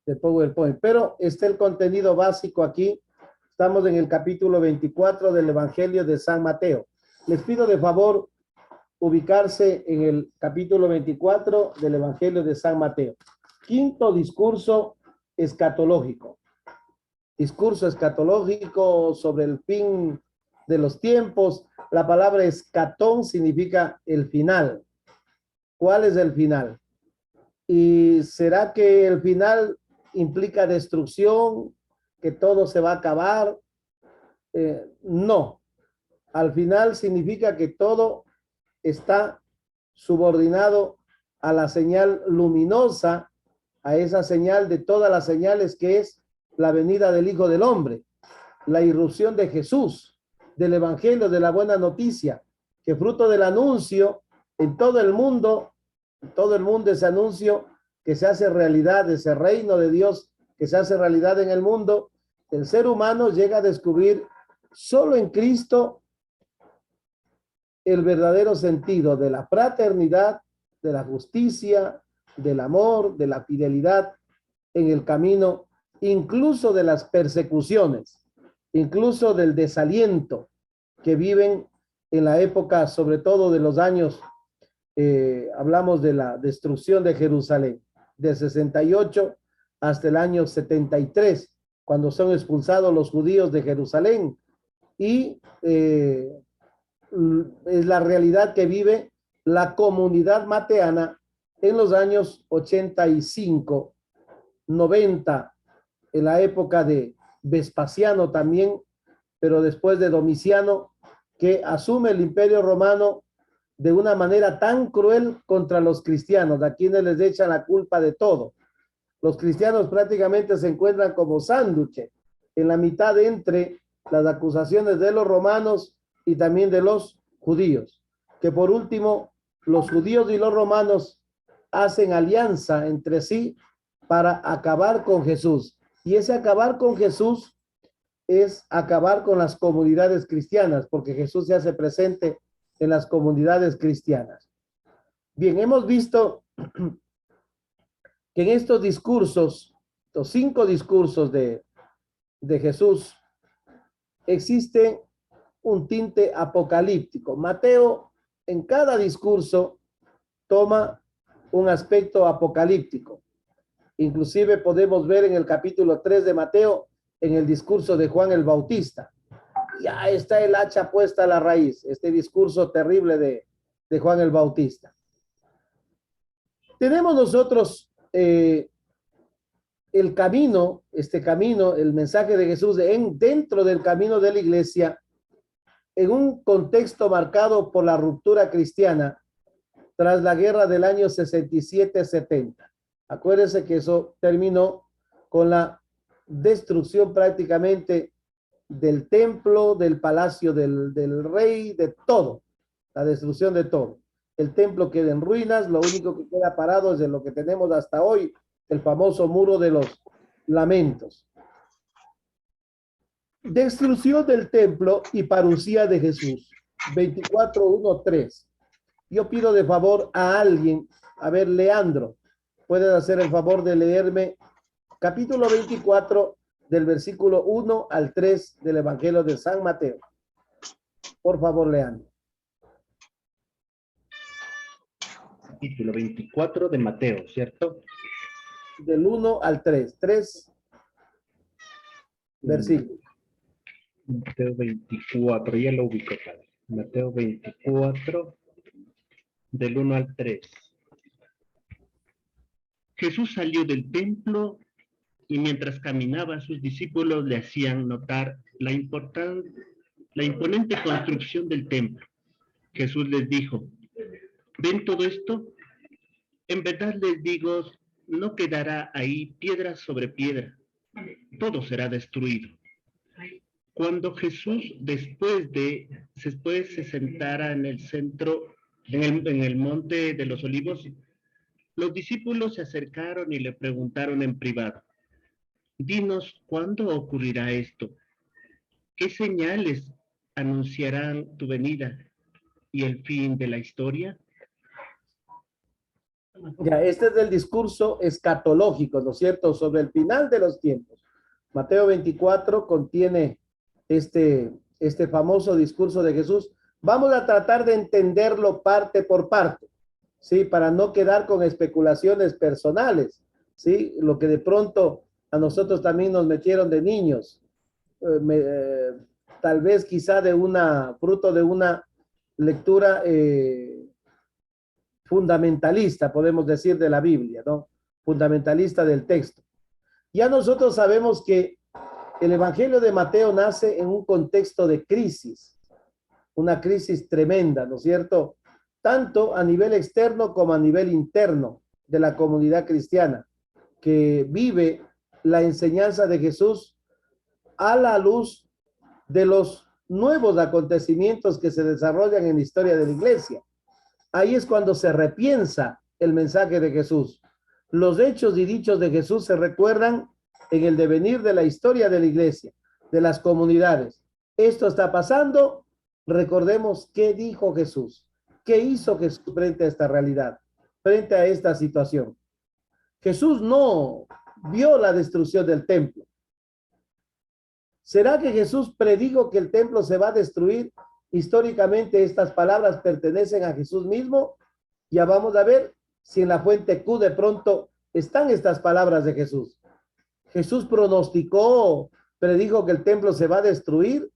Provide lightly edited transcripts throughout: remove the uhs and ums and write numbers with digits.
de PowerPoint, pero está el contenido básico aquí. Estamos en el capítulo 24 del Evangelio de San Mateo. Les pido de favor ubicarse en el capítulo 24 del Evangelio de San Mateo. Quinto discurso escatológico. Discurso escatológico sobre el fin de los tiempos. La palabra escatón significa el final. ¿Cuál es el final? ¿Y será que el final implica destrucción, que todo se va a acabar? No. Al final significa que todo está subordinado a la señal luminosa, a esa señal de todas las señales que es la venida del Hijo del Hombre, la irrupción de Jesús, del Evangelio, de la buena noticia, que fruto del anuncio en todo el mundo ese anuncio que se hace realidad, ese reino de Dios que se hace realidad en el mundo, el ser humano llega a descubrir solo en Cristo el verdadero sentido de la fraternidad, de la justicia, del amor, de la fidelidad en el camino, incluso de las persecuciones, incluso del desaliento que viven en la época, sobre todo de los años, hablamos de la destrucción de Jerusalén, de 68 hasta el año 73, cuando son expulsados los judíos de Jerusalén, y es la realidad que vive la comunidad mateana en los años 85, 90, en la época de Vespasiano también, pero después de Domiciano, que asume el Imperio Romano de una manera tan cruel contra los cristianos, a quienes les echan la culpa de todo. Los cristianos prácticamente se encuentran como sándwiches en la mitad entre las acusaciones de los romanos y también de los judíos, que por último los judíos y los romanos hacen alianza entre sí para acabar con Jesús. Y ese acabar con Jesús es acabar con las comunidades cristianas, porque Jesús se hace presente en las comunidades cristianas. Bien, hemos visto que en estos discursos, los 5 discursos de Jesús, existe un tinte apocalíptico. Mateo en cada discurso toma un aspecto apocalíptico. Inclusive podemos ver en el capítulo 3 de Mateo, en el discurso de Juan el Bautista. Ya está el hacha puesta a la raíz, este discurso terrible de Juan el Bautista. Tenemos nosotros el camino, este camino, el mensaje de Jesús dentro del camino de la iglesia, en un contexto marcado por la ruptura cristiana tras la guerra del año 67-70. Acuérdense que eso terminó con la destrucción prácticamente del templo, del palacio del rey, de todo, la destrucción de todo. El templo queda en ruinas, lo único que queda parado es de lo que tenemos hasta hoy, el famoso muro de los lamentos. Destrucción del templo y parucía de Jesús. 24:1-3. Yo pido de favor a alguien, a ver, Leandro, puedes hacer el favor de leerme capítulo 24 del versículo 1 al 3 del Evangelio de San Mateo. Por favor, Leandro. Capítulo 24 de Mateo, ¿cierto? Del 1 al 3. 3 versículos. Mateo 24, ya lo ubico, padre. Mateo 24, del 1 al 3. Jesús salió del templo y mientras caminaba, sus discípulos le hacían notar la imponente construcción del templo. Jesús les dijo: ¿ven todo esto? En verdad les digo, no quedará ahí piedra sobre piedra. Todo será destruido. Cuando Jesús después se sentara en el centro, en el monte de los olivos, los discípulos se acercaron y le preguntaron en privado: dinos, ¿cuándo ocurrirá esto? ¿Qué señales anunciarán tu venida y el fin de la historia? Ya, este es el discurso escatológico, ¿no es cierto?, sobre el final de los tiempos. Mateo 24 contiene este famoso discurso de Jesús. Vamos a tratar de entenderlo parte por parte, ¿sí? Para no quedar con especulaciones personales, ¿sí? Lo que de pronto a nosotros también nos metieron de niños, tal vez quizá fruto de una lectura fundamentalista, podemos decir, de la Biblia, ¿no? Fundamentalista del texto. Ya nosotros sabemos que el Evangelio de Mateo nace en un contexto de crisis, una crisis tremenda, ¿no es cierto? Tanto a nivel externo como a nivel interno de la comunidad cristiana, que vive la enseñanza de Jesús a la luz de los nuevos acontecimientos que se desarrollan en la historia de la iglesia. Ahí es cuando se repiensa el mensaje de Jesús. Los hechos y dichos de Jesús se recuerdan en el devenir de la historia de la iglesia, de las comunidades. Esto está pasando, recordemos qué dijo Jesús, qué hizo Jesús frente a esta realidad, frente a esta situación. Jesús no vio la destrucción del templo. ¿Será que Jesús predijo que el templo se va a destruir? Históricamente estas palabras pertenecen a Jesús mismo. Ya vamos a ver si en la fuente Q de pronto están estas palabras de Jesús. Jesús pronosticó, predijo que el templo se va a destruir.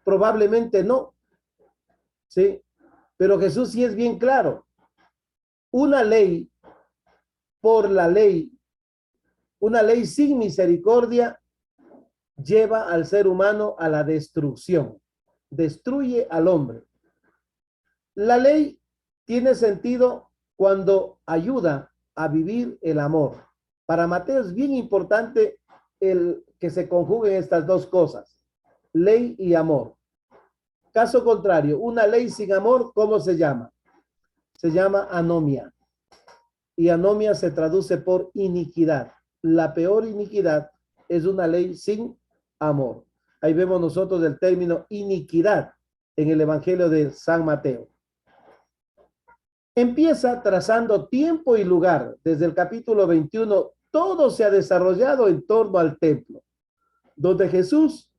Probablemente no. ¿Sí? Pero Jesús sí es bien claro. Una ley por la ley, una ley sin misericordia, lleva al ser humano a la destrucción. Destruye al hombre. La ley tiene sentido cuando ayuda a vivir el amor. Para Mateo es bien importante el que se conjuguen estas dos cosas, ley y amor. Caso contrario, una ley sin amor, ¿cómo se llama? Se llama anomia. Y anomia se traduce por iniquidad. La peor iniquidad es una ley sin amor. Ahí vemos nosotros el término iniquidad en el Evangelio de San Mateo. Empieza trazando tiempo y lugar. Desde el capítulo 21, todo se ha desarrollado en torno al templo, donde Jesús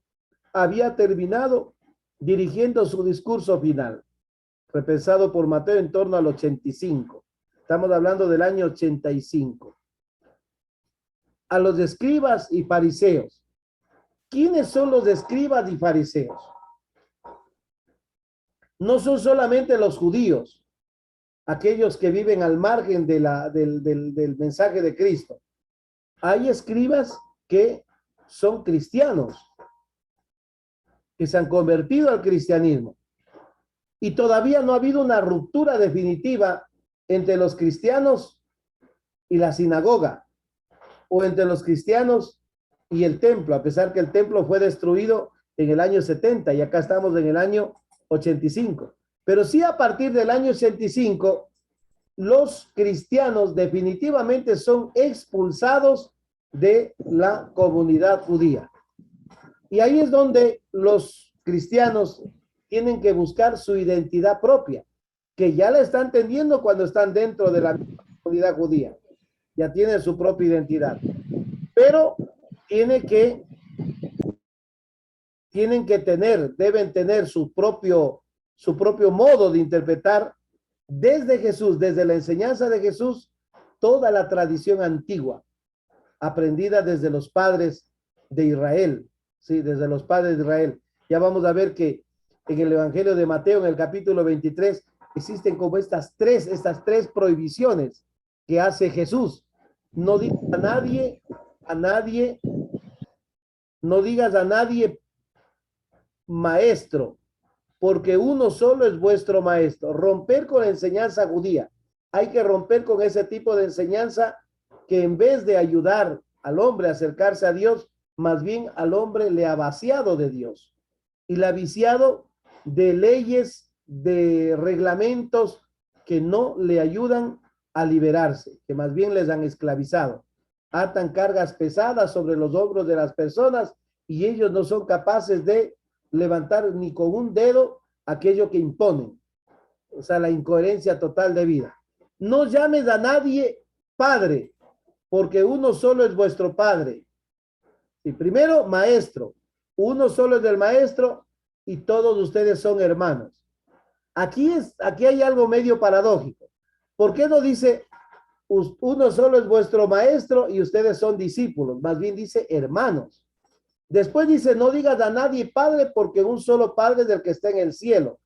había terminado dirigiendo su discurso final, repensado por Mateo en torno al 85. Estamos hablando del año 85. A los escribas y fariseos. ¿Quiénes son los escribas y fariseos? No son solamente los judíos, aquellos que viven al margen del mensaje de Cristo. Hay escribas que son cristianos, que se han convertido al cristianismo. Y todavía no ha habido una ruptura definitiva entre los cristianos y la sinagoga, o entre los cristianos y el templo, a pesar que el templo fue destruido en el año 70 y acá estamos en el año 85. Pero sí, a partir del año 85, los cristianos definitivamente son expulsados de la comunidad judía. Y ahí es donde los cristianos tienen que buscar su identidad propia, que ya la están teniendo cuando están dentro de la comunidad judía. Ya tienen su propia identidad. Pero deben tener su propio modo de interpretar desde Jesús, desde la enseñanza de Jesús, toda la tradición antigua, aprendida desde los padres de Israel, sí, desde los padres de Israel. Ya vamos a ver que en el Evangelio de Mateo, en el capítulo 23, existen como estas tres prohibiciones que hace Jesús. No digas no digas a nadie maestro, porque uno solo es vuestro maestro. Romper con la enseñanza judía. Hay que romper con ese tipo de enseñanza que en vez de ayudar al hombre a acercarse a Dios, más bien al hombre le ha vaciado de Dios y le ha viciado de leyes, de reglamentos que no le ayudan a liberarse, que más bien les han esclavizado. Atan cargas pesadas sobre los hombros de las personas y ellos no son capaces de levantar ni con un dedo aquello que imponen. O sea, la incoherencia total de vida. no llames a nadie padre, porque uno solo es vuestro padre. Y primero, maestro. Uno solo es del maestro y todos ustedes son hermanos. Aquí hay algo medio paradójico. ¿Por qué no dice uno solo es vuestro maestro y ustedes son discípulos? Más bien dice hermanos. Después dice, no digas a nadie padre, porque un solo padre es el que está en el cielo.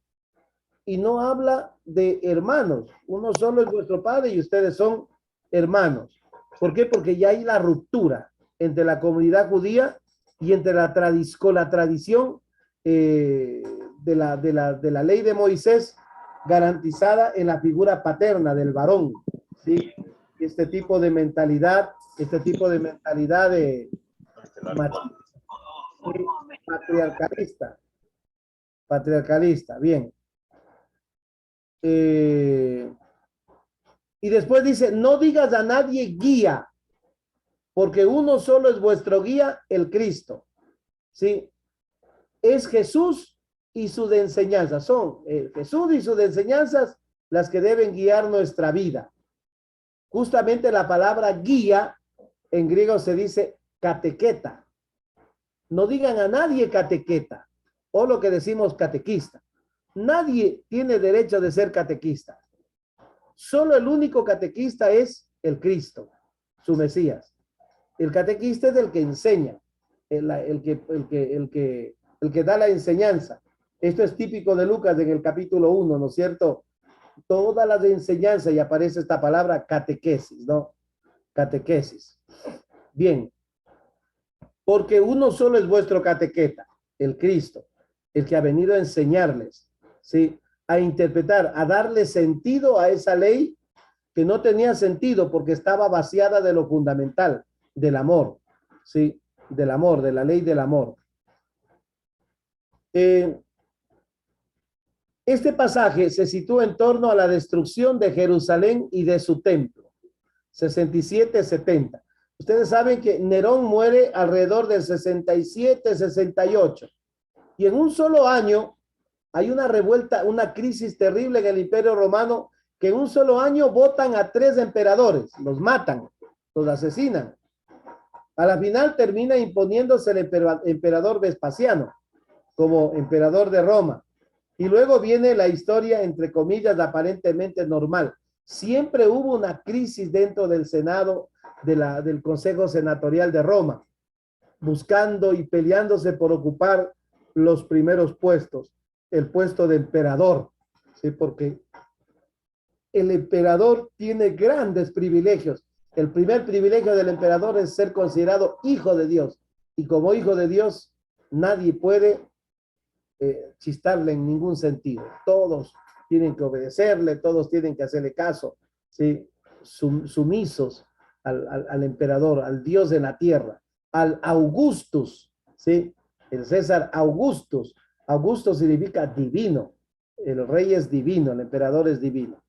Y no habla de hermanos. Uno solo es vuestro padre y ustedes son hermanos. ¿Por qué? Porque ya hay la ruptura entre la comunidad judía y entre la tradición de la ley de Moisés, garantizada en la figura paterna del varón. ¿Sí? Este tipo de mentalidad de patriarcalista. Bien. Y después dice, no digas a nadie guía, porque uno solo es vuestro guía, el Cristo. ¿Sí? Es Jesús y sus enseñanzas. Son Jesús y sus enseñanzas las que deben guiar nuestra vida. Justamente la palabra guía en griego se dice catequeta. No digan a nadie catequeta, o lo que decimos catequista. Nadie tiene derecho de ser catequista. Solo el único catequista es el Cristo, su Mesías. El catequista es el que enseña, el que da la enseñanza. Esto es típico de Lucas en el capítulo 1, ¿no es cierto? Todas las enseñanzas, y aparece esta palabra catequesis, ¿no? Catequesis. Bien, porque uno solo es vuestro catequeta, el Cristo, el que ha venido a enseñarles, ¿sí? A interpretar, a darle sentido a esa ley que no tenía sentido porque estaba vaciada de lo fundamental, del amor, ¿sí? Del amor, de la ley del amor. Este pasaje se sitúa en torno a la destrucción de Jerusalén y de su templo, 67-70. Ustedes saben que Nerón muere alrededor del 67-68. Y en un solo año hay una revuelta, una crisis terrible en el Imperio Romano, que en un solo año votan a 3 emperadores, los matan, los asesinan. A la final termina imponiéndose el emperador Vespasiano como emperador de Roma. Y luego viene la historia, entre comillas, aparentemente normal. Siempre hubo una crisis dentro del Senado, del Consejo Senatorial de Roma, buscando y peleándose por ocupar los primeros puestos, el puesto de emperador, ¿sí? Porque el emperador tiene grandes privilegios. El primer privilegio del emperador es ser considerado hijo de Dios. Y como hijo de Dios, nadie puede chistarle en ningún sentido. Todos tienen que obedecerle, todos tienen que hacerle caso, ¿sí? Sumisos al emperador, al Dios de la tierra, al Augustus, ¿sí? El César Augustus. Augustus significa divino. El rey es divino, el emperador es divino.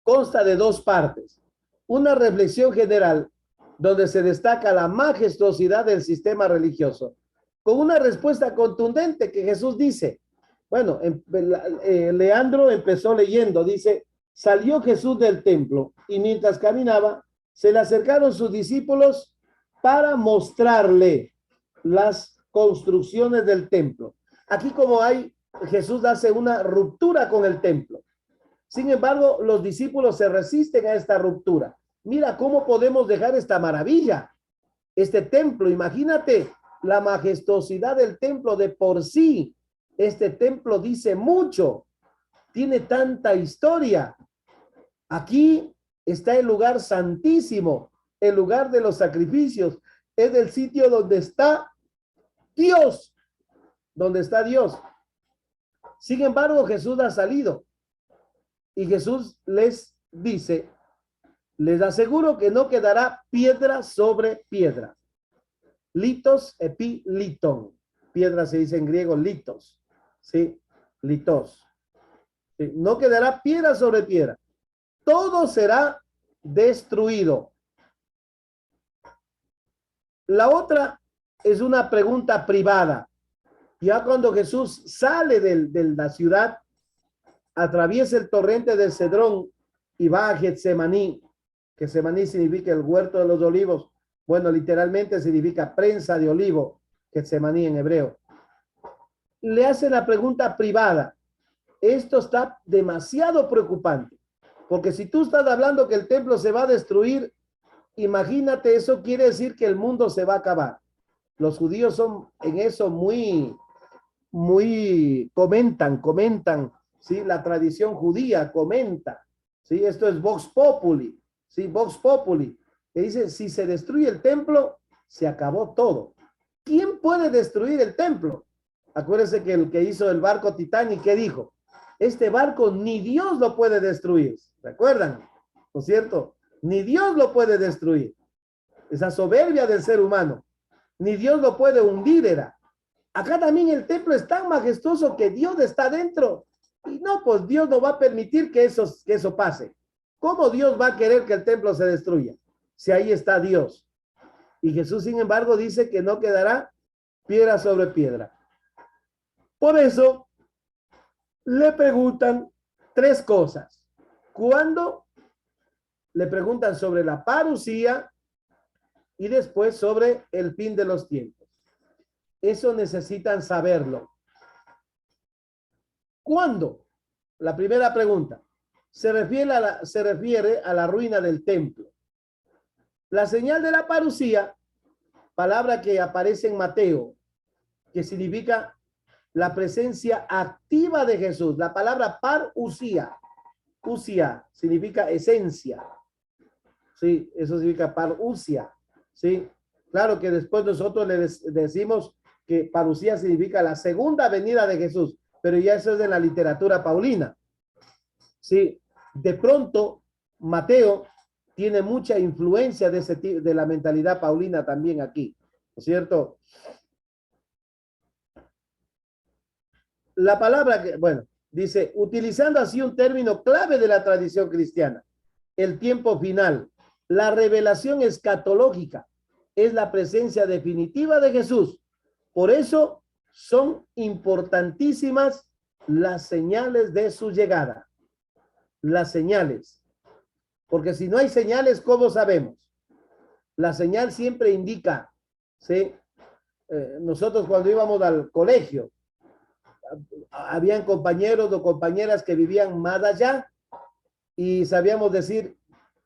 Consta de 2 partes. Una reflexión general donde se destaca la majestuosidad del sistema religioso, con una respuesta contundente que Jesús dice. Bueno, Leandro empezó leyendo, dice, salió Jesús del templo y mientras caminaba, se le acercaron sus discípulos para mostrarle las construcciones del templo. Aquí como Jesús hace una ruptura con el templo. Sin embargo, los discípulos se resisten a esta ruptura. Mira cómo podemos dejar esta maravilla, este templo. Imagínate la majestuosidad del templo de por sí. Este templo dice mucho, tiene tanta historia. Aquí está el lugar santísimo, el lugar de los sacrificios. Es el sitio donde está Dios, donde está Dios. Sin embargo, Jesús ha salido y Jesús les dice, les aseguro que no quedará piedra sobre piedra. Litos epi liton. Piedra se dice en griego litos. ¿Sí? Litos. ¿Sí? No quedará piedra sobre piedra. Todo será destruido. La otra es una pregunta privada. Ya cuando Jesús sale de la ciudad, atraviesa el torrente del Cedrón y va a Getsemaní, que Getsemaní significa el huerto de los olivos. Bueno, literalmente significa prensa de olivo, Getsemaní en hebreo. Le hace la pregunta privada. Esto está demasiado preocupante, porque si tú estás hablando que el templo se va a destruir, imagínate, eso quiere decir que el mundo se va a acabar. Los judíos son en eso muy comentan, ¿sí? La tradición judía comenta, ¿sí? Esto es Vox Populi, ¿sí? Vox Populi, que dice, si se destruye el templo, se acabó todo. ¿Quién puede destruir el templo? Acuérdense que el que hizo el barco Titanic, ¿qué dijo? Este barco ni Dios lo puede destruir. ¿Recuerdan? ¿No es cierto? Ni Dios lo puede destruir. Esa soberbia del ser humano. Ni Dios lo puede hundir, era. Acá también el templo es tan majestuoso que Dios está dentro. Y no, pues Dios no va a permitir que eso pase. ¿Cómo Dios va a querer que el templo se destruya? Si ahí está Dios. Y Jesús, sin embargo, dice que no quedará piedra sobre piedra. Por eso, le preguntan tres cosas. ¿Cuándo? Le preguntan sobre la parusía y después sobre el fin de los tiempos. Eso necesitan saberlo. ¿Cuándo? La primera pregunta se refiere a la ruina del templo. La señal de la parusía, palabra que aparece en Mateo, que significa la presencia activa de Jesús. La palabra parusía, usia, significa esencia. Sí, eso significa parusia. Sí, claro que después nosotros le decimos que parusía significa la segunda venida de Jesús, pero ya eso es de la literatura paulina. Sí, de pronto Mateo tiene mucha influencia de la mentalidad paulina también aquí, ¿no es cierto? La palabra, bueno, dice, utilizando así un término clave de la tradición cristiana, el tiempo final, la revelación escatológica, es la presencia definitiva de Jesús. Por eso son importantísimas las señales de su llegada. Las señales. Porque si no hay señales, ¿cómo sabemos? La señal siempre indica, ¿sí? Nosotros cuando íbamos al colegio, habían compañeros o compañeras que vivían más allá y sabíamos decir,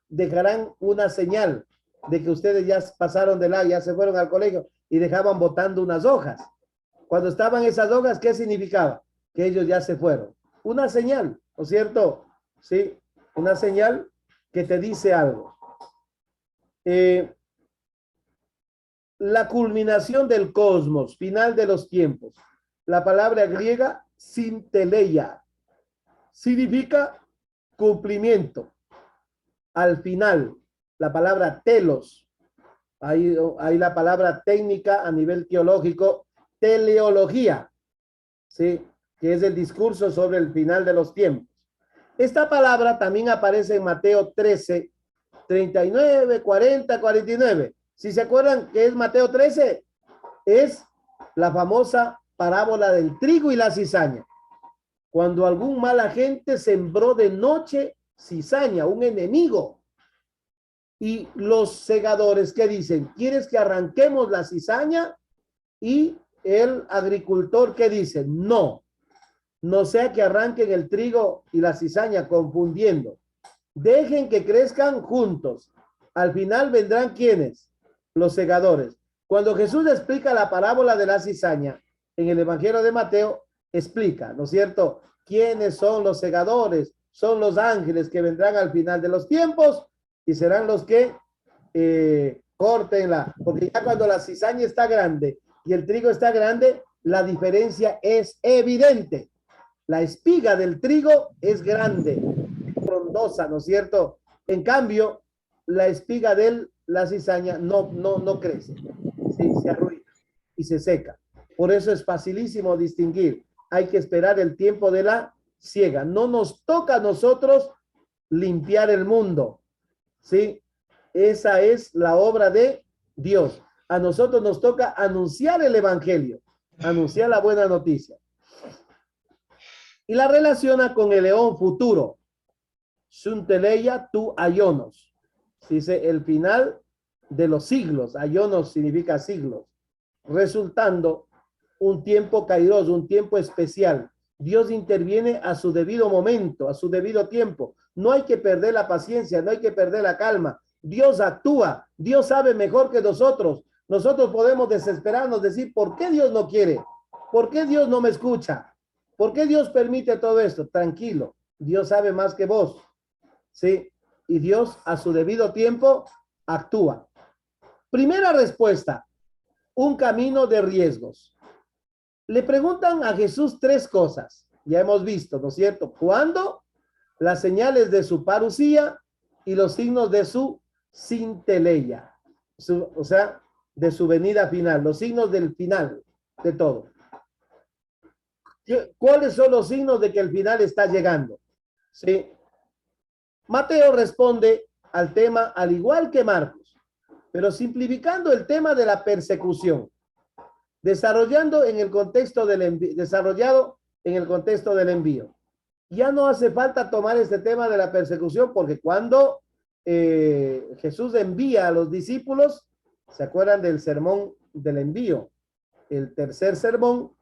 dejarán una señal de que ustedes ya pasaron de lado, ya se fueron al colegio y dejaban botando unas hojas. Cuando estaban esas hojas, ¿qué significaba? Que ellos ya se fueron. Una señal, ¿no es cierto? Sí, una señal que te dice algo. La culminación del cosmos, final de los tiempos. La palabra griega sinteleia significa cumplimiento. Al final, la palabra telos, ahí la palabra técnica a nivel teológico, teleología, ¿sí? Que es el discurso sobre el final de los tiempos. Esta palabra también aparece en Mateo 13, 39, 40, 49. Si se acuerdan que es Mateo 13, es la famosa parábola del trigo y la cizaña. Cuando algún mal agente sembró de noche cizaña, un enemigo. Y los segadores, ¿qué dicen? ¿Quieres que arranquemos la cizaña? Y el agricultor, ¿qué dice? No, no sea que arranquen el trigo y la cizaña confundiendo. Dejen que crezcan juntos. Al final vendrán ¿quiénes? Los segadores. Cuando Jesús explica la parábola de la cizaña en el Evangelio de Mateo, explica, ¿no es cierto? ¿Quiénes son los segadores? Son los ángeles que vendrán al final de los tiempos y serán los que córtenla. Porque ya cuando la cizaña está grande y el trigo está grande, la diferencia es evidente. La espiga del trigo es grande, frondosa, ¿no es cierto? En cambio, la espiga de la cizaña no crece, ¿sí? Se arruina y se seca. Por eso es facilísimo distinguir. Hay que esperar el tiempo de la siega. No nos toca a nosotros limpiar el mundo, ¿sí? Esa es la obra de Dios. A nosotros nos toca anunciar el evangelio, anunciar la buena noticia. y la relaciona con el león futuro. Sunteleia tu ayonos. Dice el final de los siglos. Ayonos significa siglos. Resultando un tiempo kairos, un tiempo especial. Dios interviene a su debido momento, a su debido tiempo. No hay que perder la paciencia, no hay que perder la calma. Dios actúa, Dios sabe mejor que nosotros. Nosotros podemos desesperarnos, decir, ¿por qué Dios no quiere? ¿Por qué Dios no me escucha? ¿Por qué Dios permite todo esto? Tranquilo, Dios sabe más que vos. ¿Sí? Y Dios a su debido tiempo actúa. Primera respuesta, un camino de riesgos. Le preguntan a Jesús tres cosas. Ya hemos visto, ¿no es cierto? ¿Cuándo? Las señales de su parucía y los signos de su sinteleia. O sea, de su venida final, los signos del final de todo. ¿Cuáles son los signos de que el final está llegando? ¿Sí? Mateo responde al tema al igual que Marcos, pero simplificando el tema de la persecución, desarrollado en el contexto del envío. Ya no hace falta tomar este tema de la persecución porque cuando Jesús envía a los discípulos, ¿se acuerdan del sermón del envío? El tercer sermón,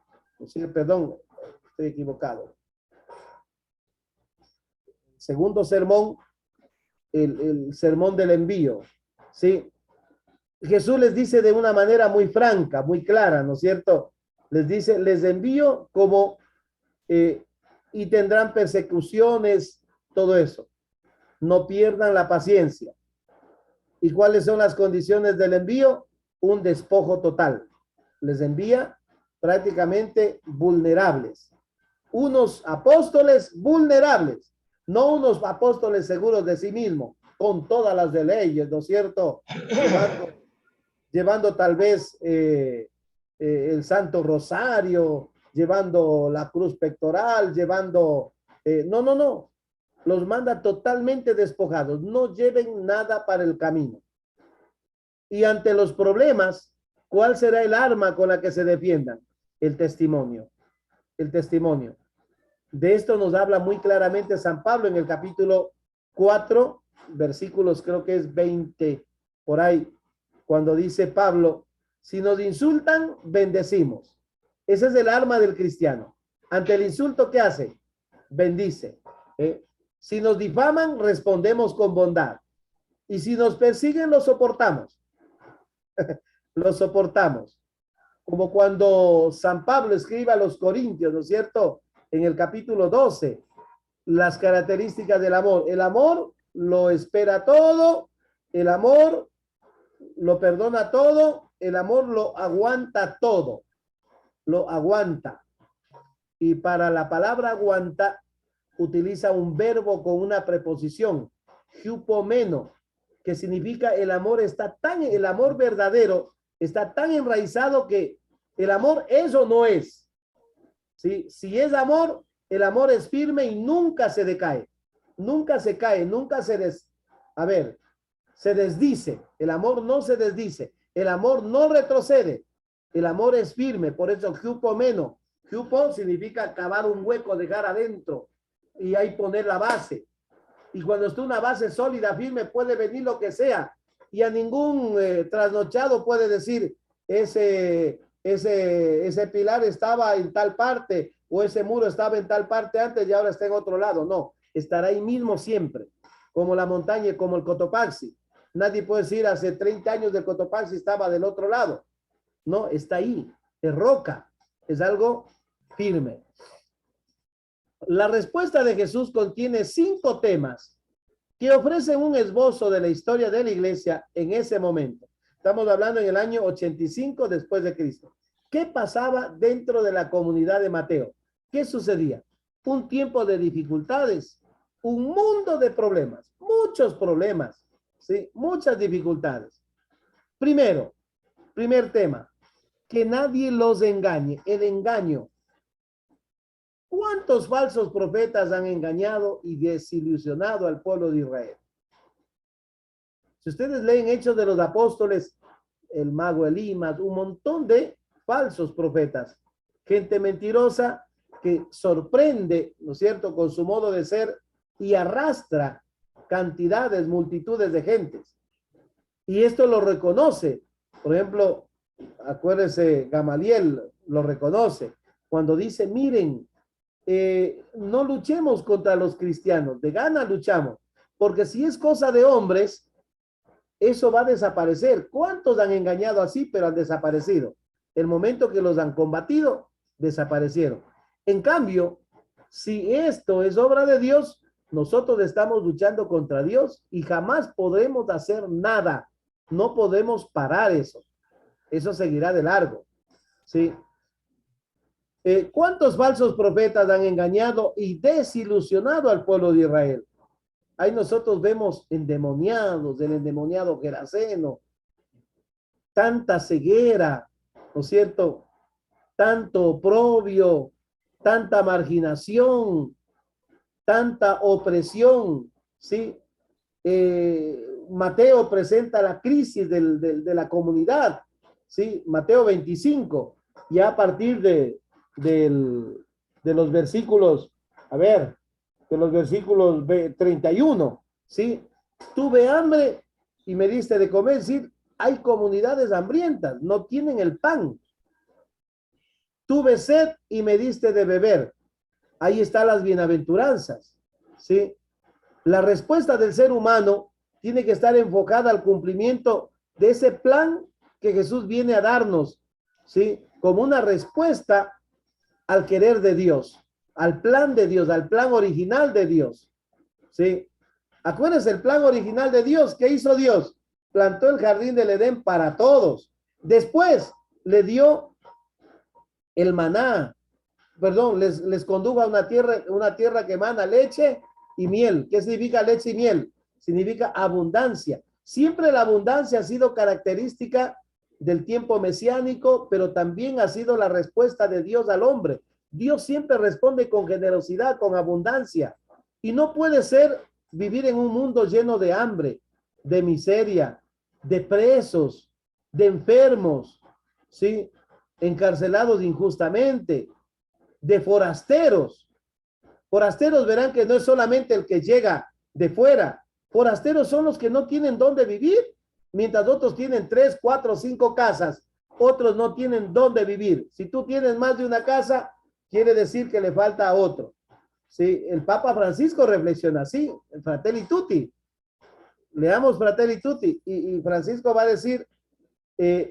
perdón, estoy equivocado. Segundo sermón, el sermón del envío, ¿sí? Jesús les dice de una manera muy franca, muy clara, ¿no es cierto? Les dice, les envío como y tendrán persecuciones, todo eso. No pierdan la paciencia. ¿Y cuáles son las condiciones del envío? Un despojo total. Les envía prácticamente vulnerables. Unos apóstoles vulnerables, no unos apóstoles seguros de sí mismos, con todas las de leyes, ¿no es cierto? Llevando tal vez el Santo Rosario, llevando la cruz pectoral, llevando... no. Los manda totalmente despojados. No lleven nada para el camino. Y ante los problemas, ¿cuál será el arma con la que se defiendan? El testimonio. El testimonio. De esto nos habla muy claramente San Pablo en el capítulo 4, versículos creo que es 20, por ahí, cuando dice Pablo, si nos insultan, bendecimos. Ese es el arma del cristiano. Ante el insulto, ¿qué hace? Bendice. Si nos difaman, respondemos con bondad. Y si nos persiguen, lo soportamos. Lo soportamos. Como cuando San Pablo escribe a los Corintios, ¿no es cierto? En el capítulo 12, las características del amor. El amor lo espera todo, el amor lo perdona todo, el amor lo aguanta todo, lo aguanta. Y para la palabra aguanta, utiliza un verbo con una preposición, hypomeno, que significa el amor el amor verdadero está tan enraizado que el amor es o no es. ¿Sí? Si es amor, el amor es firme y nunca se decae, nunca se cae, nunca se se desdice. El amor no se desdice, el amor no retrocede, el amor es firme. Por eso hypomeno, hypo significa cavar un hueco, dejar adentro y ahí poner la base. Y cuando está una base sólida, firme, puede venir lo que sea. Y a ningún trasnochado puede decir, ese pilar estaba en tal parte o ese muro estaba en tal parte antes y ahora está en otro lado. No, estará ahí mismo siempre, como la montaña, como el Cotopaxi. Nadie puede decir hace 30 años del Cotopaxi estaba del otro lado. No, está ahí, es roca, es algo firme. La respuesta de Jesús contiene 5 temas que ofrecen un esbozo de la historia de la iglesia en ese momento. Estamos hablando en el año 85 después de Cristo. ¿Qué pasaba dentro de la comunidad de Mateo? ¿Qué sucedía? Un tiempo de dificultades, un mundo de problemas, muchos problemas, ¿sí? Muchas dificultades. Primer tema, que nadie los engañe, el engaño. ¿Cuántos falsos profetas han engañado y desilusionado al pueblo de Israel? Si ustedes leen Hechos de los Apóstoles, el mago Elimas, un montón de falsos profetas, gente mentirosa que sorprende, ¿no es cierto?, con su modo de ser y arrastra cantidades, multitudes de gentes. Y esto lo reconoce. Por ejemplo, acuérdese, Gamaliel lo reconoce cuando dice, miren, no luchemos contra los cristianos, de gana luchamos, porque si es cosa de hombres, eso va a desaparecer. ¿Cuántos han engañado así, pero han desaparecido? El momento que los han combatido, desaparecieron. En cambio, si esto es obra de Dios, nosotros estamos luchando contra Dios y jamás podremos hacer nada. No podemos parar eso. Eso seguirá de largo. ¿Sí? ¿Cuántos falsos profetas han engañado y desilusionado al pueblo de Israel? Ahí nosotros vemos endemoniados, el endemoniado Geraseno, tanta ceguera, ¿no es cierto? Tanto oprobio, tanta marginación, tanta opresión, ¿sí? Mateo presenta la crisis de la comunidad, ¿sí? Mateo 25, ya a partir de los versículos, a ver, de los versículos 31, ¿sí? Tuve hambre y me diste de comer, es decir, hay comunidades hambrientas, no tienen el pan. Tuve sed y me diste de beber. Ahí están las bienaventuranzas, ¿sí? La respuesta del ser humano tiene que estar enfocada al cumplimiento de ese plan que Jesús viene a darnos, ¿sí? Como una respuesta al querer de Dios, al plan de Dios, al plan original de Dios, ¿sí? Acuérdense, el plan original de Dios, ¿qué hizo Dios? Plantó el jardín del Edén para todos. Después le dio el maná, perdón, les condujo a una tierra que emana leche y miel. ¿Qué significa leche y miel? Significa abundancia. Siempre la abundancia ha sido característica del tiempo mesiánico, pero también ha sido la respuesta de Dios al hombre. Dios siempre responde con generosidad, con abundancia. Y no puede ser vivir en un mundo lleno de hambre, de miseria, de presos, de enfermos, ¿sí? Encarcelados injustamente, de forasteros. Forasteros verán que no es solamente el que llega de fuera. Forasteros son los que no tienen dónde vivir, mientras otros tienen 3, 4, 5 casas. Otros no tienen dónde vivir. Si tú tienes más de una casa, quiere decir que le falta a otro. Sí, el Papa Francisco reflexiona así, el Fratelli Tutti. Leamos Fratelli Tutti y Francisco va a decir,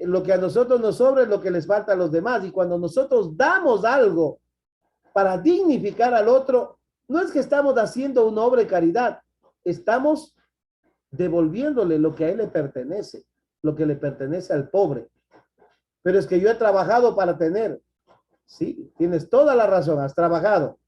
lo que a nosotros nos sobra es lo que les falta a los demás. Y cuando nosotros damos algo para dignificar al otro, no es que estamos haciendo una obra de caridad, estamos devolviéndole lo que a él le pertenece, lo que le pertenece al pobre. Pero es que yo he trabajado para tener. Sí, tienes toda la razón, has trabajado,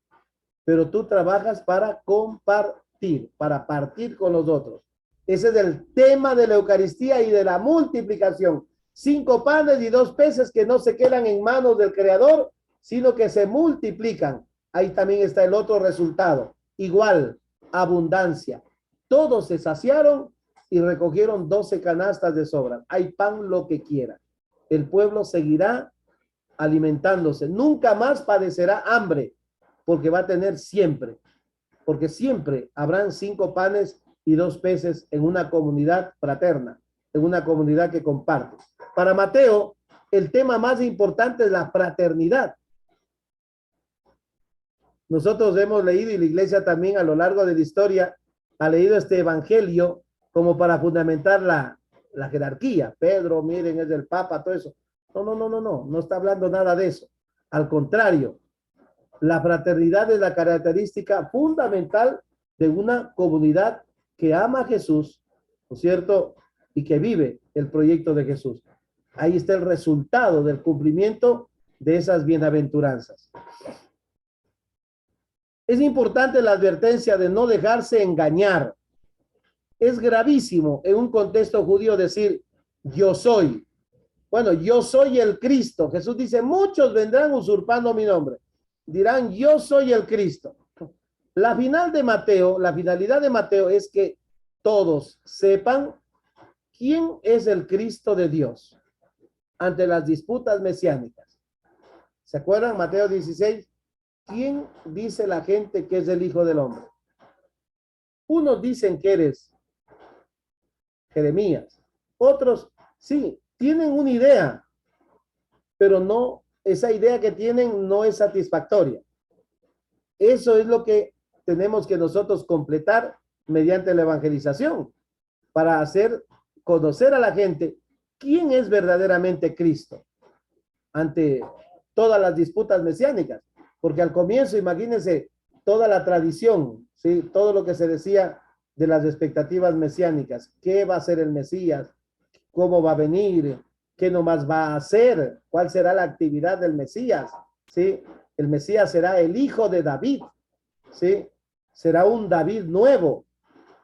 pero tú trabajas para compartir, para partir con los otros. Ese es el tema de la Eucaristía y de la multiplicación. 5 panes y 2 peces que no se quedan en manos del Creador, sino que se multiplican. Ahí también está el otro resultado. Igual, abundancia. Todos se saciaron y recogieron 12 canastas de sobra. Hay pan lo que quiera. El pueblo seguirá alimentándose. Nunca más padecerá hambre, porque va a tener siempre. Porque siempre habrán 5 panes y 2 peces en una comunidad fraterna, en una comunidad que comparte. Para Mateo, el tema más importante es la fraternidad. Nosotros hemos leído, y la iglesia también a lo largo de la historia ha leído este evangelio como para fundamentar la jerarquía. Pedro, miren, es del Papa, todo eso. No está hablando nada de eso. Al contrario, la fraternidad es la característica fundamental de una comunidad que ama a Jesús, ¿no es cierto? Y que vive el proyecto de Jesús. Ahí está el resultado del cumplimiento de esas bienaventuranzas. Es importante la advertencia de no dejarse engañar. Es gravísimo en un contexto judío decir, yo soy. Bueno, yo soy el Cristo. Jesús dice, muchos vendrán usurpando mi nombre. Dirán, yo soy el Cristo. La finalidad de Mateo es que todos sepan quién es el Cristo de Dios ante las disputas mesiánicas. ¿Se acuerdan? Mateo 16, ¿quién dice la gente que es el Hijo del Hombre? Unos dicen que eres Jeremías, otros sí, tienen una idea, pero no, esa idea que tienen no es satisfactoria. Eso es lo que tenemos que nosotros completar mediante la evangelización, para hacer conocer a la gente quién es verdaderamente Cristo ante todas las disputas mesiánicas. Porque al comienzo, imagínense, toda la tradición, ¿sí? Todo lo que se decía de las expectativas mesiánicas, qué va a ser el Mesías, cómo va a venir, qué nomás va a hacer, cuál será la actividad del Mesías, ¿sí? El Mesías será el hijo de David, ¿sí? Será un David nuevo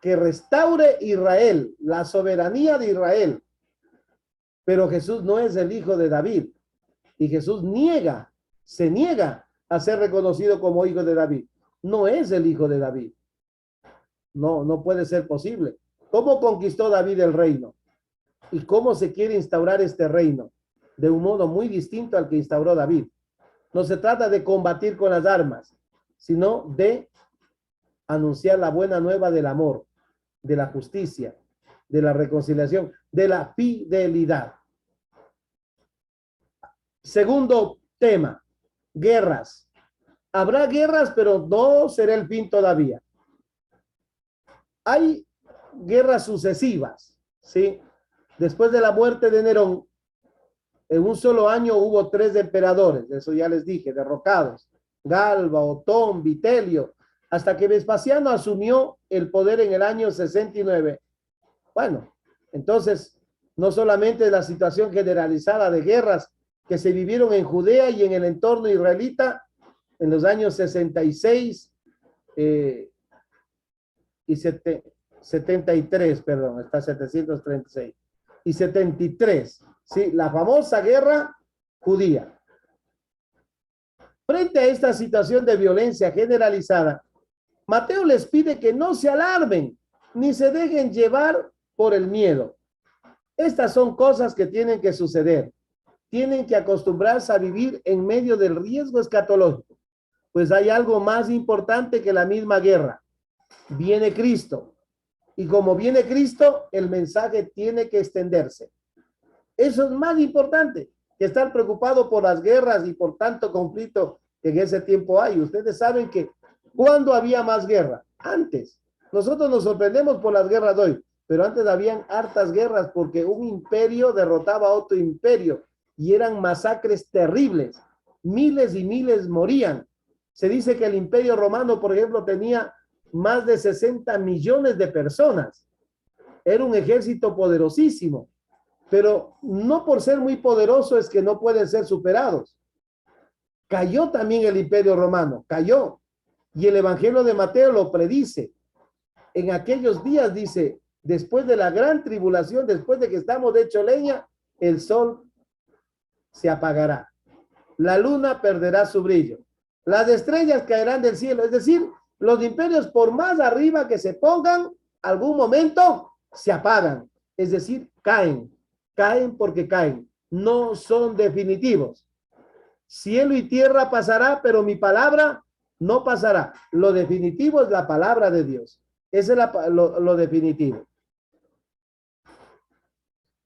que restaure Israel, la soberanía de Israel. Pero Jesús no es el hijo de David, y Jesús se niega a ser reconocido como hijo de David. No es el hijo de David. No, no puede ser posible. ¿Cómo conquistó David el reino? ¿Y cómo se quiere instaurar este reino? De un modo muy distinto al que instauró David. No se trata de combatir con las armas, sino de anunciar la buena nueva del amor, de la justicia, de la reconciliación, de la fidelidad. Segundo tema, guerras. Habrá guerras, pero no será el fin todavía. Hay guerras sucesivas, ¿sí? Después de la muerte de Nerón, en un solo año hubo 3 emperadores, eso ya les dije, derrocados: Galba, Otón, Vitelio, hasta que Vespasiano asumió el poder en el año 69. Bueno, entonces, no solamente la situación generalizada de guerras que se vivieron en Judea y en el entorno israelita en los años 66 y 73, perdón, está 736 y 73, ¿sí? La famosa guerra judía. Frente a esta situación de violencia generalizada, Mateo les pide que no se alarmen ni se dejen llevar por el miedo. Estas son cosas que tienen que suceder. Tienen que acostumbrarse a vivir en medio del riesgo escatológico, pues hay algo más importante que la misma guerra. Viene Cristo, y como viene Cristo, el mensaje tiene que extenderse. Eso es más importante que estar preocupado por las guerras y por tanto conflicto que en ese tiempo hay. Ustedes saben que ¿cuándo había más guerra? Antes. Nosotros nos sorprendemos por las guerras de hoy, pero antes habían hartas guerras porque un imperio derrotaba a otro imperio y eran masacres terribles. Miles y miles morían. Se dice que el Imperio Romano, por ejemplo, tenía más de 60 millones de personas. Era un ejército poderosísimo, pero no por ser muy poderoso es que no pueden ser superados. Cayó también el Imperio Romano, cayó. Y el Evangelio de Mateo lo predice. En aquellos días dice, después de la gran tribulación, después de que estamos hecho leña, el sol se apagará, la luna perderá su brillo, las estrellas caerán del cielo. Es decir, los imperios, por más arriba que se pongan, algún momento se apagan. Es decir, caen porque caen. No son definitivos. Cielo y tierra pasará, pero mi palabra no pasará. Lo definitivo es la palabra de Dios. Ese es lo definitivo.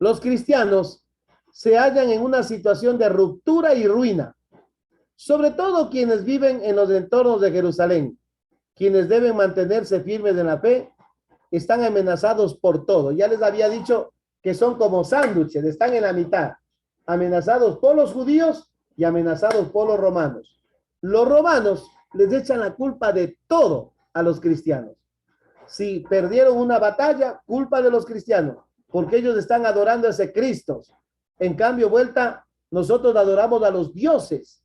Los cristianos se hallan en una situación de ruptura y ruina, sobre todo quienes viven en los entornos de Jerusalén. Quienes deben mantenerse firmes en la fe están amenazados por todo. Ya les había dicho que son como sándwiches, están en la mitad, amenazados por los judíos y amenazados por los romanos. Los romanos les echan la culpa de todo a los cristianos. Si perdieron una batalla, culpa de los cristianos, porque ellos están adorando a ese Cristo. En cambio, nosotros adoramos a los dioses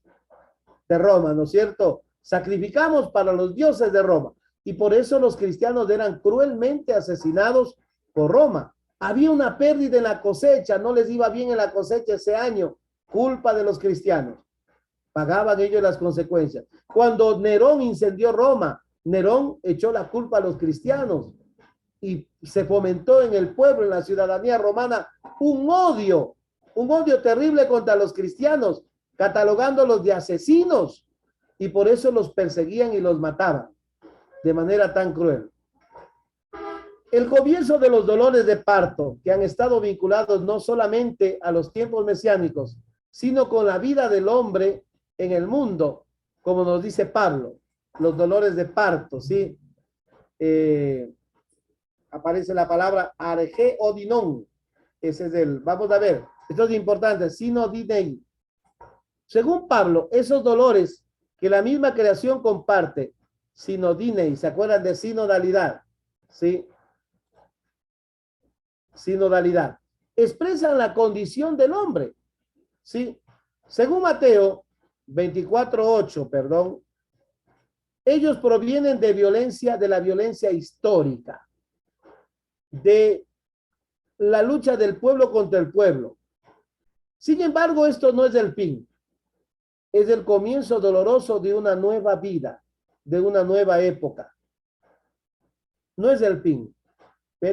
de Roma, ¿no es cierto? Sacrificamos para los dioses de Roma. Y por eso los cristianos eran cruelmente asesinados por Roma. Había una pérdida en la cosecha, no les iba bien en la cosecha ese año, culpa de los cristianos. Pagaban ellos las consecuencias. Cuando Nerón incendió Roma, Nerón echó la culpa a los cristianos y se fomentó en el pueblo, en la ciudadanía romana, un odio terrible contra los cristianos, catalogándolos de asesinos. y por eso los perseguían y los mataban de manera tan cruel. El comienzo de los dolores de parto, que han estado vinculados no solamente a los tiempos mesiánicos, sino con la vida del hombre en el mundo, como nos dice Pablo, los dolores de parto, ¿sí? Aparece la palabra arge o dinón. Ese es vamos a ver, esto es importante, sino dinei. Según Pablo, esos dolores que la misma creación comparte, sinodinei, ¿se acuerdan de sinodalidad? ¿Sí? Sinodalidad. Expresan la condición del hombre, ¿sí? Según Mateo 24:8, perdón, ellos provienen de la violencia histórica, de la lucha del pueblo contra el pueblo. Sin embargo, esto no es el fin. Es el comienzo doloroso de una nueva vida, de una nueva época. No es el fin.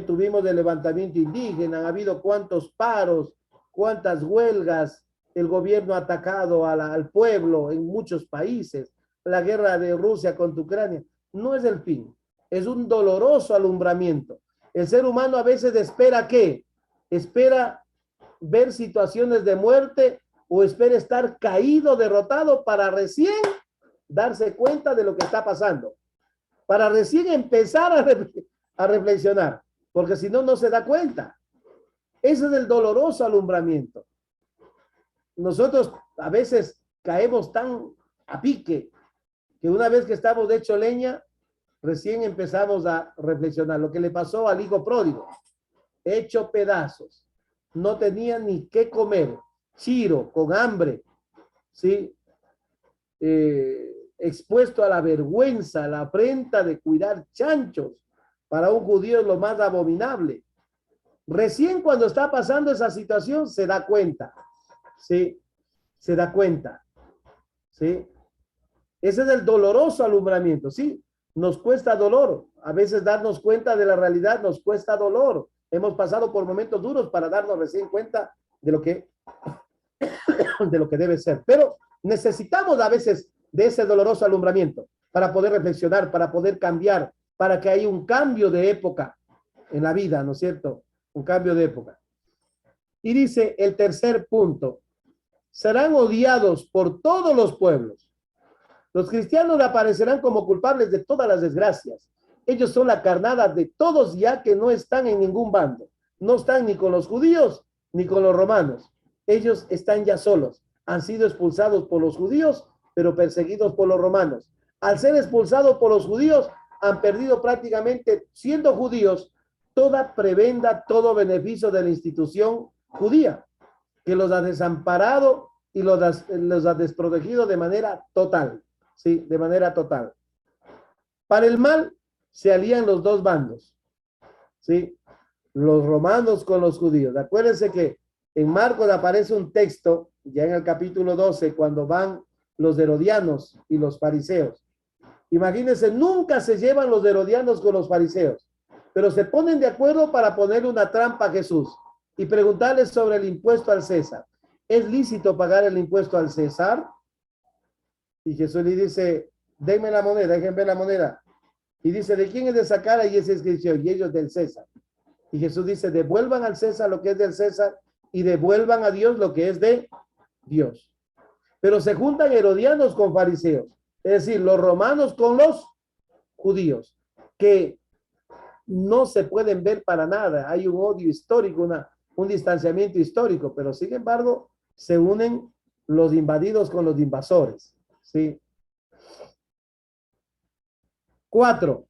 Tuvimos el levantamiento indígena, ha habido cuántos paros, cuántas huelgas, el gobierno ha atacado al pueblo en muchos países, la guerra de Rusia contra Ucrania. No es el fin, es un doloroso alumbramiento. El ser humano a veces espera ¿qué? Espera ver situaciones de muerte o espera estar caído, derrotado para recién darse cuenta de lo que está pasando, para recién empezar a reflexionar, porque si no, no se da cuenta. Ese es el doloroso alumbramiento. Nosotros a veces caemos tan a pique que una vez que estamos hecho leña, recién empezamos a reflexionar. Lo que le pasó al hijo pródigo, hecho pedazos, no tenía ni qué comer, chiro, con hambre, ¿sí? Expuesto a la vergüenza, a la afrenta de cuidar chanchos. Para un judío es lo más abominable. Recién cuando está pasando esa situación se da cuenta, ¿sí? Se da cuenta, ¿sí? Ese es el doloroso alumbramiento, ¿sí? Nos cuesta dolor. A veces darnos cuenta de la realidad nos cuesta dolor. Hemos pasado por momentos duros para darnos recién cuenta de lo que debe ser. Pero necesitamos a veces de ese doloroso alumbramiento para poder reflexionar, para poder cambiar, para que haya un cambio de época en la vida, ¿no es cierto? Un cambio de época. Y dice el tercer punto, serán odiados por todos los pueblos. Los cristianos aparecerán como culpables de todas las desgracias. Ellos son la carnada de todos ya que no están en ningún bando. No están ni con los judíos ni con los romanos. Ellos están ya solos. Han sido expulsados por los judíos, pero perseguidos por los romanos. Al ser expulsados por los judíos, han perdido prácticamente, siendo judíos, toda prebenda, todo beneficio de la institución judía, que los ha desamparado y los ha desprotegido de manera total. Sí, de manera total. Para el mal se alían los dos bandos, ¿sí? Los romanos con los judíos. Acuérdense que en Marcos aparece un texto, ya en el capítulo 12, cuando van los herodianos y los fariseos. Imagínense, nunca se llevan los herodianos con los fariseos, pero se ponen de acuerdo para poner una trampa a Jesús y preguntarle sobre el impuesto al César. ¿Es lícito pagar el impuesto al César? Y Jesús le dice, denme la moneda, déjenme ver la moneda. Y dice, ¿de quién es de esa cara? Y esa inscripción, y ellos del César. Y Jesús dice, devuelvan al César lo que es del César y devuelvan a Dios lo que es de Dios. Pero se juntan herodianos con fariseos, es decir, los romanos con los judíos, que no se pueden ver para nada. Hay un odio histórico, un distanciamiento histórico, pero sin embargo se unen los invadidos con los invasores. ¿Sí? 4.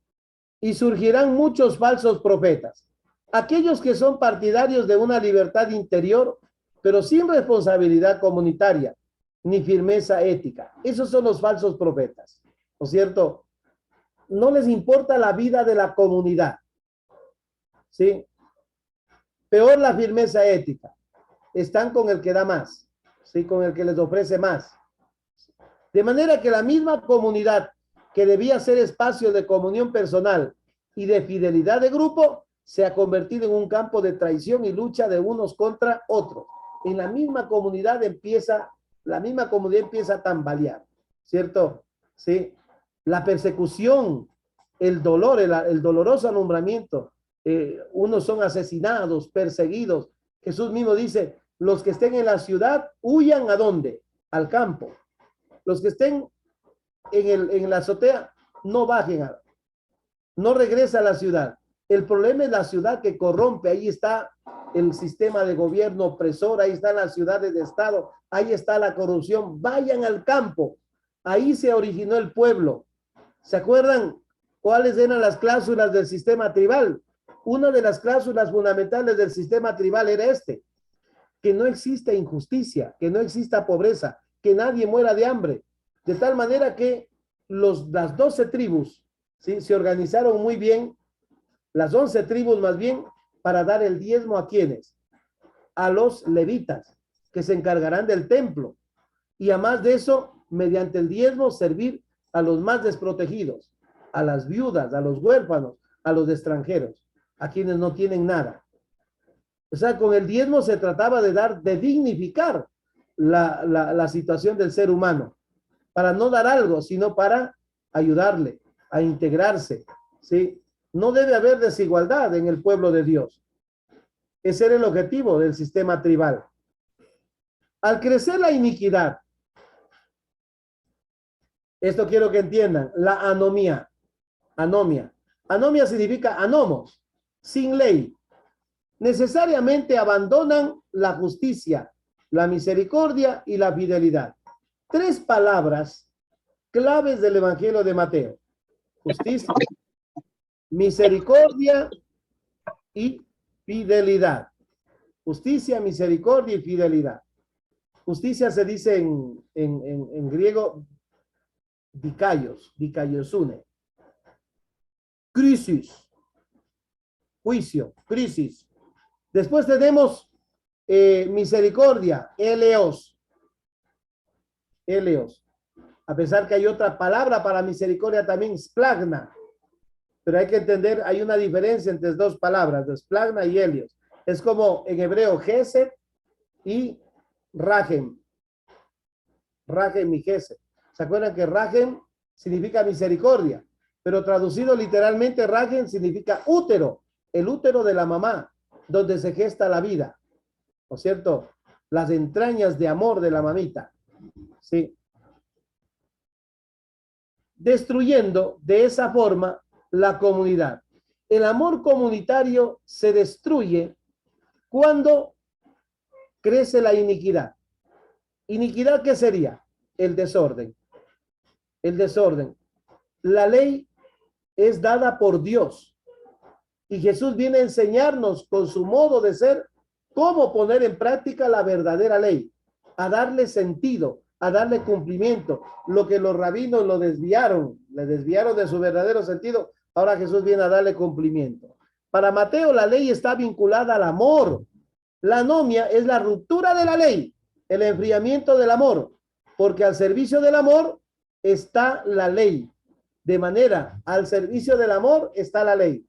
Y surgirán muchos falsos profetas. Aquellos que son partidarios de una libertad interior, pero sin responsabilidad comunitaria, ni firmeza ética. Esos son los falsos profetas, ¿no es cierto? No les importa la vida de la comunidad, ¿sí? Peor la firmeza ética. Están con el que da más, ¿sí? Con el que les ofrece más. De manera que la misma comunidad que debía ser espacio de comunión personal y de fidelidad de grupo, se ha convertido en un campo de traición y lucha de unos contra otros. En la misma comunidad empieza a tambalear, ¿cierto? ¿sí? La persecución, el dolor, el doloroso alumbramiento. Unos son asesinados, perseguidos. Jesús mismo dice, los que estén en la ciudad, huyan ¿a dónde? Al campo. Los que estén en la azotea, no bajen, no regresa a la ciudad. El problema es la ciudad que corrompe. Ahí está el sistema de gobierno opresor, ahí están las ciudades de Estado, ahí está la corrupción. Vayan al campo. Ahí se originó el pueblo. ¿Se acuerdan cuáles eran las cláusulas del sistema tribal? Una de las cláusulas fundamentales del sistema tribal era que no exista injusticia, que no exista pobreza, que nadie muera de hambre. De tal manera que las 12 tribus, ¿sí?, se organizaron muy bien, las 11 tribus más bien, para dar el diezmo ¿a quiénes? A los levitas, que se encargarán del templo. Y además de eso, mediante el diezmo, servir a los más desprotegidos, a las viudas, a los huérfanos, a los extranjeros, a quienes no tienen nada. O sea, con el diezmo se trataba de dignificar la situación del ser humano, para no dar algo, sino para ayudarle a integrarse, ¿sí? No debe haber desigualdad en el pueblo de Dios. Ese era el objetivo del sistema tribal. Al crecer la iniquidad, esto quiero que entiendan, la anomia. Anomia significa anomos, sin ley. Necesariamente abandonan la justicia, la misericordia y la fidelidad. 3 palabras claves del Evangelio de Mateo: justicia, misericordia y fidelidad. Justicia, misericordia y fidelidad. Justicia se dice en griego dikaiosune. Crisis, juicio, crisis. Después tenemos misericordia, eleos. A pesar que hay otra palabra para misericordia también, splagna. Pero hay que entender, hay una diferencia entre 2 palabras, de splagna y helios. Es como en hebreo, gesed y rahem. Rahem y gesed. ¿Se acuerdan que rahem significa misericordia? Pero traducido literalmente, rahem significa útero, el útero de la mamá, donde se gesta la vida. ¿No es cierto? Las entrañas de amor de la mamita. ¿Sí? Destruyendo de esa forma la comunidad. El amor comunitario se destruye cuando crece la iniquidad. ¿Iniquidad qué sería? El desorden. El desorden. La ley es dada por Dios y Jesús viene a enseñarnos con su modo de ser cómo poner en práctica la verdadera ley, a darle sentido, a darle cumplimiento. Lo que los rabinos le desviaron de su verdadero sentido, ahora Jesús viene a darle cumplimiento. Para Mateo, la ley está vinculada al amor. La anomia es la ruptura de la ley, el enfriamiento del amor, porque al servicio del amor está la ley. De manera, al servicio del amor está la ley.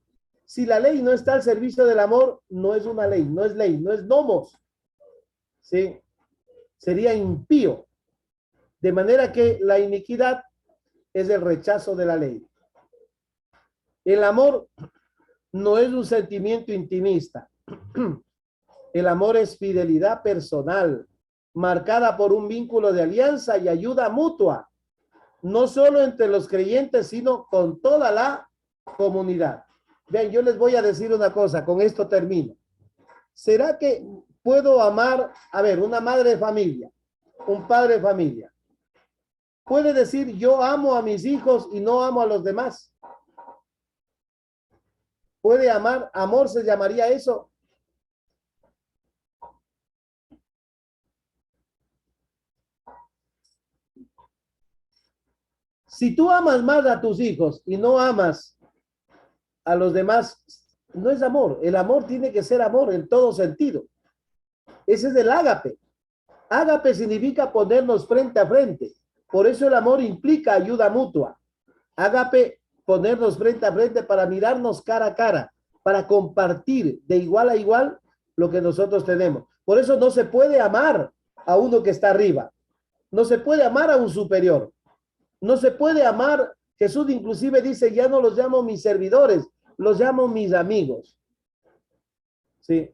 Si la ley no está al servicio del amor, no es una ley, no es nomos. ¿Sí? Sería impío. De manera que la iniquidad es el rechazo de la ley. El amor no es un sentimiento intimista. El amor es fidelidad personal, marcada por un vínculo de alianza y ayuda mutua, no solo entre los creyentes, sino con toda la comunidad. Vean, yo les voy a decir una cosa, con esto termino. ¿Será que puedo amar, una madre de familia, un padre de familia? ¿Puede decir yo amo a mis hijos y no amo a los demás? ¿Puede amar? ¿Amor se llamaría eso? Si tú amas más a tus hijos y no amas a los demás, no es amor. El amor tiene que ser amor en todo sentido. Ese es el ágape. Ágape significa ponernos frente a frente. Por eso el amor implica ayuda mutua. Ágape, ponernos frente a frente para mirarnos cara a cara, para compartir de igual a igual lo que nosotros tenemos. Por eso no se puede amar a uno que está arriba. No se puede amar a un superior. No se puede amar. Jesús inclusive dice, ya no los llamo mis servidores, los llamo mis amigos. ¿Sí?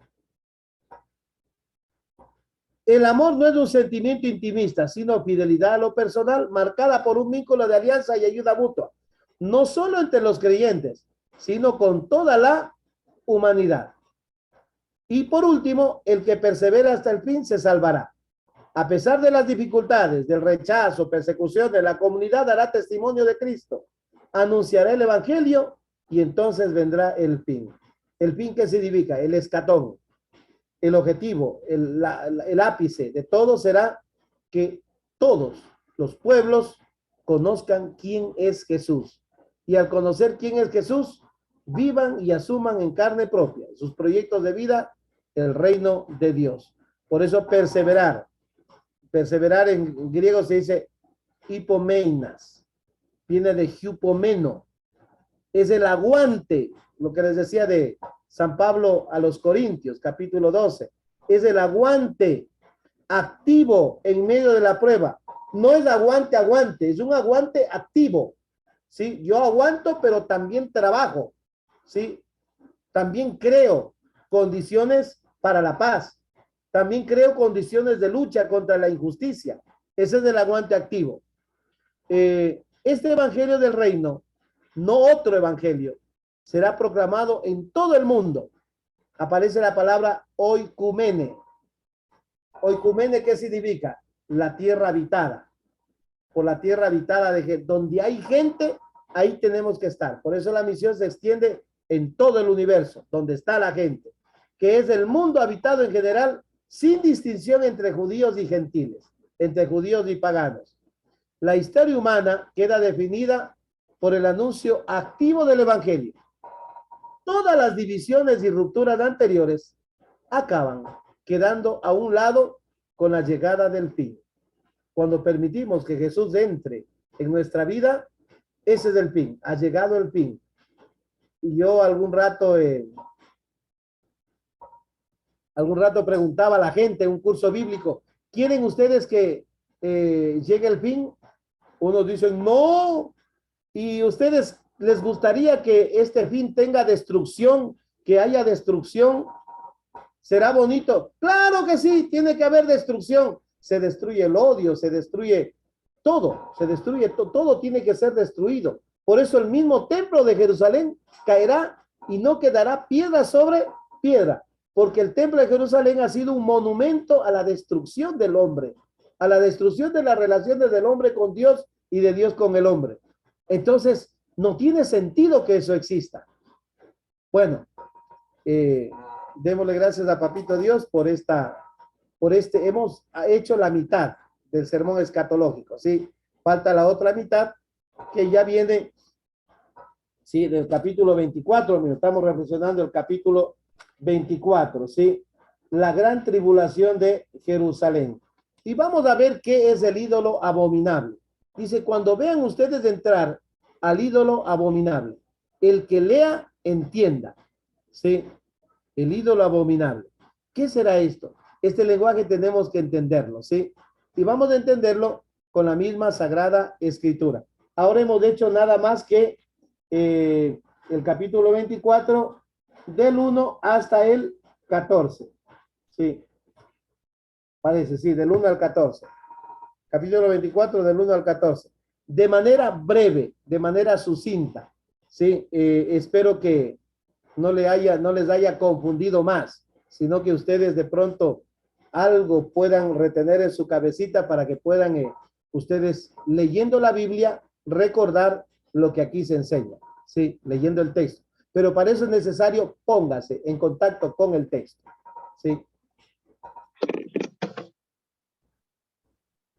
El amor no es un sentimiento intimista, sino fidelidad a lo personal, marcada por un vínculo de alianza y ayuda mutua, no solo entre los creyentes, sino con toda la humanidad. Y por último, el que persevera hasta el fin se salvará. A pesar de las dificultades, del rechazo, persecución de la comunidad, dará testimonio de Cristo, anunciará el evangelio y entonces vendrá el fin. ¿El fin qué significa? El escatón. El objetivo, el ápice de todo será que todos los pueblos conozcan quién es Jesús. Y al conocer quién es Jesús, vivan y asuman en carne propia sus proyectos de vida el reino de Dios. Por eso perseverar. Perseverar en griego se dice hipomeinas. Viene de hypomeno. Es el aguante, lo que les decía de San Pablo a los Corintios, capítulo 12. Es el aguante activo en medio de la prueba. No es aguante, es un aguante activo. ¿Sí? Yo aguanto, pero también trabajo. ¿Sí? También creo condiciones para la paz. También creo condiciones de lucha contra la injusticia. Ese es el aguante activo. Este evangelio del reino, no otro evangelio, será proclamado en todo el mundo. Aparece la palabra oikumene. Oikumene, ¿qué significa? La tierra habitada. Por la tierra habitada de donde hay gente, ahí tenemos que estar. Por eso la misión se extiende en todo el universo, donde está la gente, que es el mundo habitado en general, sin distinción entre judíos y gentiles, entre judíos y paganos. La historia humana queda definida por el anuncio activo del evangelio. Todas las divisiones y rupturas anteriores acaban quedando a un lado con la llegada del fin. Cuando permitimos que Jesús entre en nuestra vida, ese es el fin, ha llegado el fin. Y yo algún rato preguntaba a la gente en un curso bíblico, ¿quieren ustedes que llegue el fin? Unos dicen, no. ¿Y ustedes les gustaría que este fin tenga destrucción, que haya destrucción? ¿Será bonito? Claro que sí, tiene que haber destrucción. Se destruye el odio, se destruye todo, todo tiene que ser destruido. Por eso el mismo templo de Jerusalén caerá y no quedará piedra sobre piedra, porque el templo de Jerusalén ha sido un monumento a la destrucción del hombre, a la destrucción de las relaciones del hombre con Dios y de Dios con el hombre. Entonces, no tiene sentido que eso exista. Bueno, démosle gracias a Papito Dios hemos hecho la mitad del sermón escatológico, ¿sí? Falta la otra mitad que ya viene, ¿sí? Del capítulo 24, estamos reflexionando el capítulo 24, ¿sí? La gran tribulación de Jerusalén. Y vamos a ver qué es el ídolo abominable. Dice, cuando vean ustedes entrar al ídolo abominable, el que lea, entienda, ¿sí? El ídolo abominable. ¿Qué será esto? Este lenguaje tenemos que entenderlo, ¿sí? Y vamos a entenderlo con la misma Sagrada Escritura. Ahora hemos hecho nada más que el capítulo 24, del 1 hasta el 14. Sí, parece, sí, del 1 al 14. Capítulo 24, del 1 al 14. De manera breve, de manera sucinta. Sí, espero que no les haya confundido más, sino que ustedes de pronto algo puedan retener en su cabecita para que puedan ustedes, leyendo la Biblia, recordar lo que aquí se enseña, sí, leyendo el texto. Pero para eso es necesario, póngase en contacto con el texto, sí.